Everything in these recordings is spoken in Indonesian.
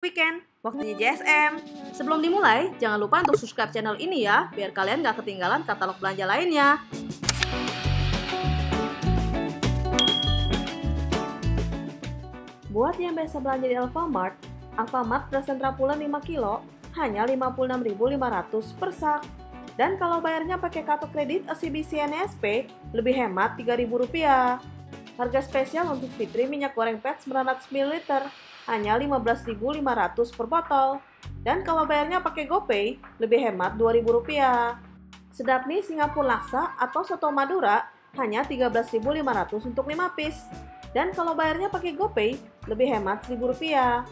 Weekend, waktunya JSM. Sebelum dimulai, jangan lupa untuk subscribe channel ini ya, biar kalian gak ketinggalan katalog belanja lainnya. Buat yang biasa belanja di Alfamart beras Sentrapulen 5 kilo hanya 56.500 per sak. Dan kalau bayarnya pakai kartu kredit OCBC NSP, lebih hemat Rp3.000. Harga spesial untuk Fitri minyak goreng PET 900 ml hanya 15.500 per botol. Dan kalau bayarnya pakai GoPay, lebih hemat Rp2.000. Sedap mie Singapura Laksa atau soto Madura hanya 13.500 untuk 5 piece. Dan kalau bayarnya pakai GoPay, lebih hemat Rp1.000.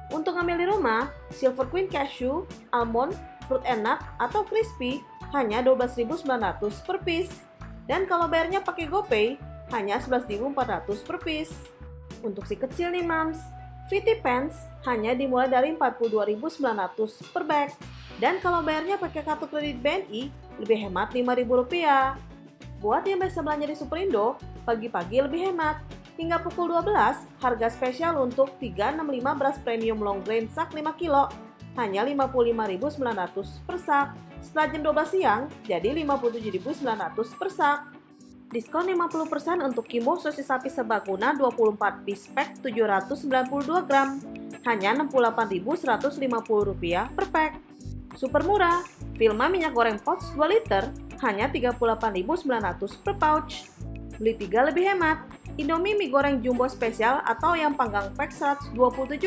Untuk ngambil di rumah, Silver Queen Cashew, Almond, Fruit Enak, atau Crispy hanya 12.900 per piece. Dan kalau bayarnya pakai GoPay, hanya 11.400 per piece. Untuk si kecil nih mams, Fitty Pants hanya dimulai dari 42.900 per bag. Dan kalau bayarnya pakai kartu kredit BNI, lebih hemat Rp5.000. Buat yang biasa belanja di Superindo, pagi-pagi lebih hemat. Hingga pukul 12, harga spesial untuk 365 beras premium long grain sak 5 kilo hanya Rp55.900 per sak. Setelah jam 12 siang, jadi Rp57.900 per sak. Diskon 50% untuk Kimbo sosis sapi serbaguna 24 piece pack 792 gram, hanya Rp68.150 per pack. Super murah, Vilma minyak goreng pouch 2 liter, hanya Rp38.900 per pouch. Beli 3 lebih hemat, Indomie mie goreng jumbo spesial atau yang panggang pack 127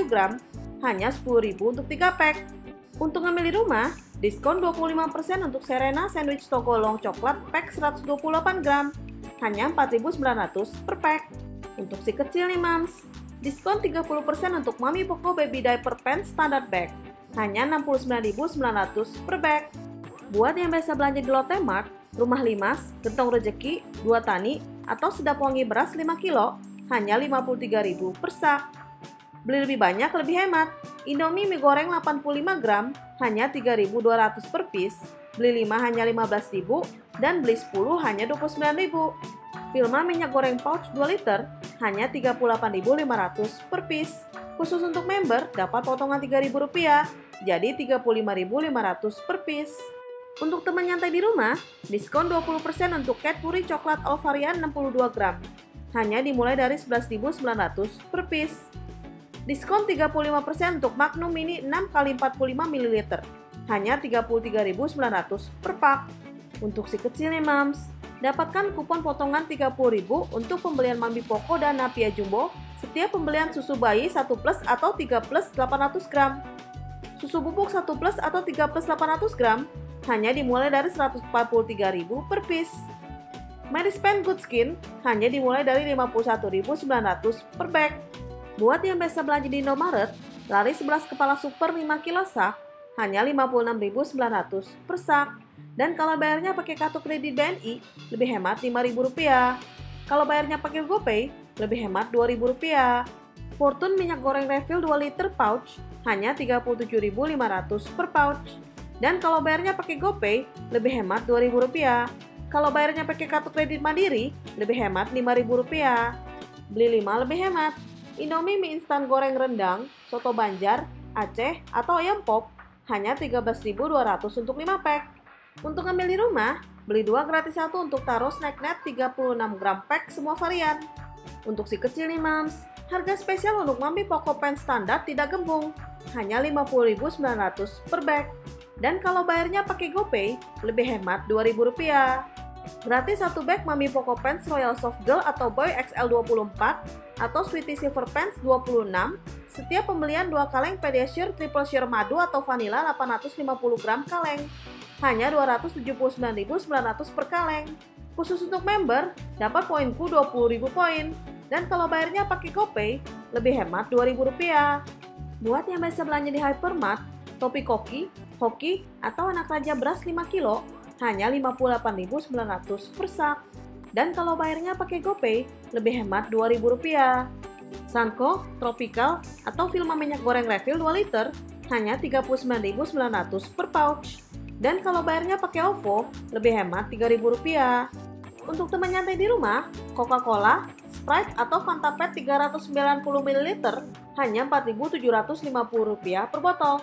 gram, hanya Rp10.000 untuk 3 pack. Untuk ngambil di rumah, diskon 25% untuk Serena sandwich togolong coklat pack 128 gram, hanya Rp4.900 per pack. Untuk si kecil nih mams, diskon 30% untuk Mami Poco Baby Diaper Pants Standard Bag, hanya Rp69.900 per bag. Buat yang biasa belanja di Lotte Mart, Rumah Limas, Gentong Rejeki, 2 tani, atau sedap wangi beras 5 kilo, hanya Rp53.000 per sak. Beli lebih banyak lebih hemat, Indomie mie goreng 85 gram, hanya Rp3.200 per piece, beli 5 hanya Rp15.000, dan beli 10 hanya Rp29.000. Vilma minyak goreng pouch 2 liter, hanya Rp38.500 per piece. Khusus untuk member, dapat potongan Rp3.000, jadi Rp35.500 per piece. Untuk teman nyantai di rumah, diskon 20% untuk Cadbury coklat all varian 62 gram, hanya dimulai dari Rp11.900 per piece. Diskon 35% untuk Magnum Mini 6x45 ml, hanya Rp33.900 per pak. Untuk si kecil nih mams, dapatkan kupon potongan Rp30.000 untuk pembelian Mami Poco dan Napia Jumbo setiap pembelian susu bayi 1 plus atau 3 plus 800 gram. Susu bubuk 1 plus atau 3 plus 800 gram hanya dimulai dari Rp143.000 per piece. Medispan Good Skin hanya dimulai dari Rp51.900 per bag. Buat yang biasa belanja di Indomaret, laris 11 kepala super 5 kilo sak hanya Rp56.900 per sak. Dan kalau bayarnya pakai kartu kredit BNI, lebih hemat Rp5.000. Kalau bayarnya pakai GoPay, lebih hemat Rp2.000. Fortune minyak goreng refill 2 liter pouch hanya Rp37.500 per pouch. Dan kalau bayarnya pakai GoPay, lebih hemat Rp2.000. Kalau bayarnya pakai kartu kredit Mandiri, lebih hemat Rp5.000. Beli 5 lebih hemat. Indomie mie instan goreng rendang, soto Banjar, Aceh, atau ayam pop hanya Rp13.200 untuk 5 pack. Untuk ngambil di rumah, beli 2 gratis 1 untuk taruh snack net 36 gram pack semua varian. Untuk si kecil nih mams, harga spesial untuk Mami Poco Pants standar tidak gembung, hanya Rp50.900 per bag. Dan kalau bayarnya pakai GoPay, lebih hemat Rp2.000. Gratis 1 bag Mami Poco Pants Royal Soft Girl atau Boy XL24 atau Sweetie Silver Pants 26 setiap pembelian 2 kaleng Pediasure Triple Sheer Madu atau Vanilla 850 gram kaleng, hanya Rp279.900 per kaleng. Khusus untuk member, dapat poinku 20.000 poin. Dan kalau bayarnya pakai GoPay, lebih hemat Rp2.000. Buat yang biasa belanja di Hypermart, topi koki, hoki, atau anak raja beras 5 kilo, hanya Rp58.900 per sak. Dan kalau bayarnya pakai GoPay, lebih hemat Rp2.000. Sanko, Tropical, atau Vilma minyak goreng refill 2 liter, hanya Rp39.900 per pouch. Dan kalau bayarnya pakai OVO, lebih hemat Rp3.000. Untuk teman nyantai di rumah, Coca-Cola, Sprite atau Fanta PET 390 ml hanya Rp4.750 per botol.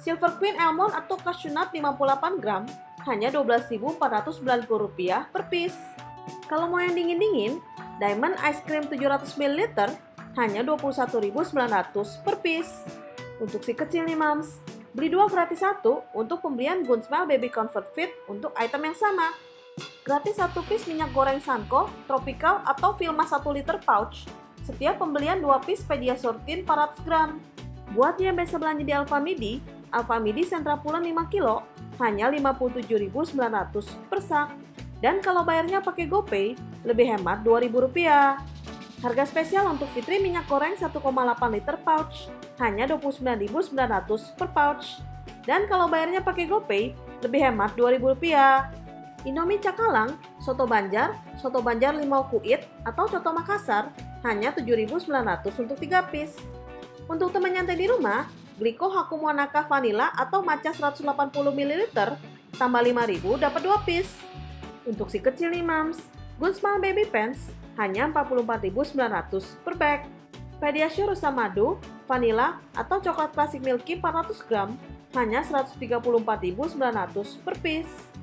Silver Queen Almond atau cashew nut 58 gram, hanya Rp12.490 per piece. Kalau mau yang dingin-dingin, Diamond Ice Cream 700 ml, hanya Rp21.900 per piece. Untuk si kecil nih Mams, beli 2 gratis 1 untuk pembelian Gunsmile Baby Comfort Fit untuk item yang sama. Gratis 1 piece minyak goreng Sanko, Tropical atau Vilma 1 liter pouch, setiap pembelian 2 piece Pediasortin 400 gram. Buat yang biasa belanja di Alfamidi Sentra Pulen 5 kilo, hanya Rp57.900 per sak. Dan kalau bayarnya pakai GoPay, lebih hemat Rp2.000. Harga spesial untuk Fitri minyak goreng 1,8 liter pouch, hanya Rp29.900 per pouch. Dan kalau bayarnya pakai GoPay, lebih hemat Rp2.000. Indomie Cakalang, Soto Banjar Limau Kuit, atau Coto Makassar, hanya Rp7.900 untuk 3 piece. Untuk teman nyantai di rumah, Glico Haku Monaka Vanilla atau matcha 180 ml, tambah Rp5.000 dapat 2 piece. Untuk si kecil nih Mams, Gunsmile Baby Pants, hanya Rp44.900 per bag. Pediasure Rusa Madu, Vanilla, atau Coklat Klasik Milky 400 gram, hanya Rp134.900 per piece.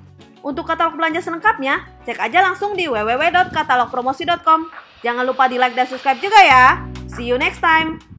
Untuk katalog belanja selengkapnya, cek aja langsung di www.katalogpromosi.com. Jangan lupa di like dan subscribe juga ya. See you next time!